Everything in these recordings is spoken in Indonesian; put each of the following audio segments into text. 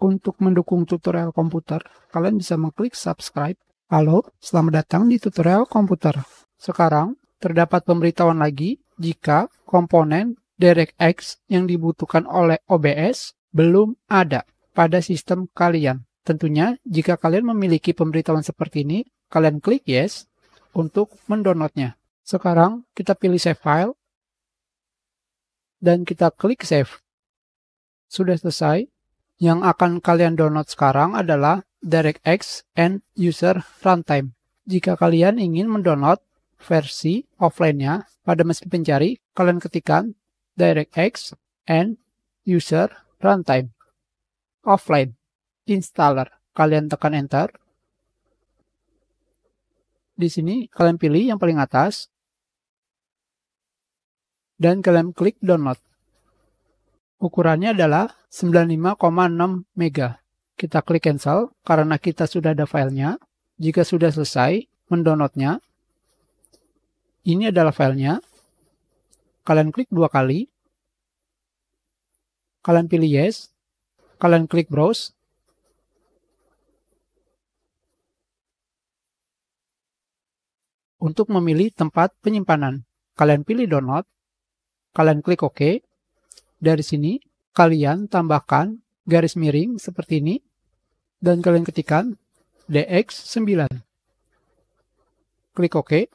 Untuk mendukung tutorial komputer, kalian bisa mengklik subscribe. Halo, selamat datang di tutorial komputer. Sekarang, terdapat pemberitahuan lagi jika komponen DirectX yang dibutuhkan oleh OBS belum ada pada sistem kalian. Tentunya, jika kalian memiliki pemberitahuan seperti ini, kalian klik yes untuk mendownloadnya. Sekarang, kita pilih save file, dan kita klik save. Sudah selesai. Yang akan kalian download sekarang adalah DirectX and User Runtime. Jika kalian ingin mendownload versi offline-nya pada mesin pencari, kalian ketikkan DirectX and User Runtime. Offline. Installer. Kalian tekan enter. Di sini kalian pilih yang paling atas. Dan kalian klik download. Ukurannya adalah 95,6 MB. Kita klik cancel karena kita sudah ada filenya. Jika sudah selesai mendownloadnya, ini adalah filenya. Kalian klik 2 kali. Kalian pilih yes. Kalian klik browse. Untuk memilih tempat penyimpanan, kalian pilih download. Kalian klik OK. Dari sini, kalian tambahkan garis miring seperti ini, dan kalian ketikkan DX9. Klik OK.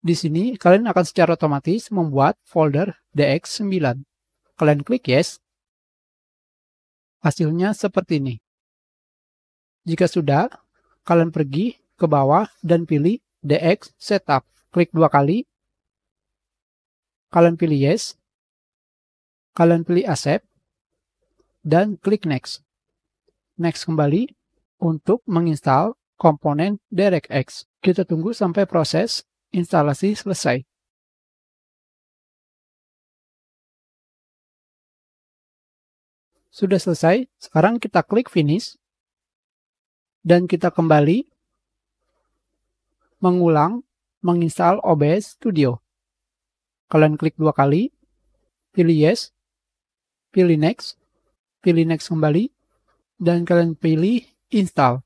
Di sini, kalian akan secara otomatis membuat folder DX9. Kalian klik yes. Hasilnya seperti ini. Jika sudah, kalian pergi ke bawah dan pilih DX Setup. Klik 2 kali. Kalian pilih yes. Kalian pilih accept, dan klik next. Next kembali untuk menginstal komponen DirectX. Kita tunggu sampai proses instalasi selesai. Sudah selesai, sekarang kita klik finish, dan kita kembali mengulang menginstal OBS Studio. Kalian klik 2 kali, pilih yes. Pilih next kembali, dan kalian pilih install.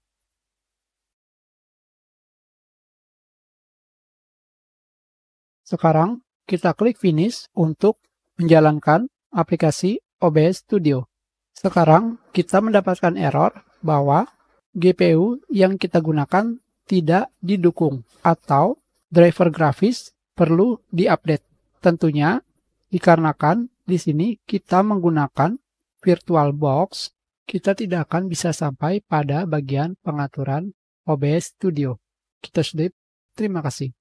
Sekarang kita klik finish untuk menjalankan aplikasi OBS Studio. Sekarang kita mendapatkan error bahwa GPU yang kita gunakan tidak didukung atau driver grafis perlu diupdate. Tentunya dikarenakan di sini kita menggunakan VirtualBox, kita tidak akan bisa sampai pada bagian pengaturan OBS Studio. Kita sudah, terima kasih.